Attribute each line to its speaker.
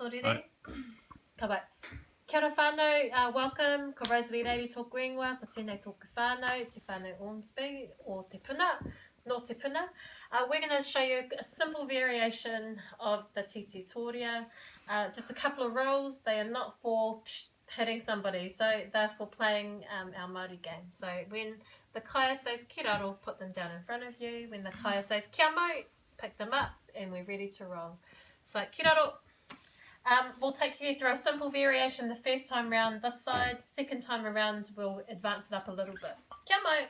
Speaker 1: Korere. Ka bai. Kia ora whānau, welcome. Ko Rosalie Lady tōku ingoa, ko tēnei tōku whānau, te whānau Ormsby, or te puna, not te puna. We're going to show you a simple variation of the titi toria. Just a couple of rules. They are not for hitting somebody, so they're for playing our Māori game. So when the kaya says ki raro, put them down in front of you. When the kaya says kia mau, pick them up, and we're ready to roll. So ki raro. We'll take you through a simple variation the first time round this side. Second time around, we'll advance it up a little bit. Kia mau.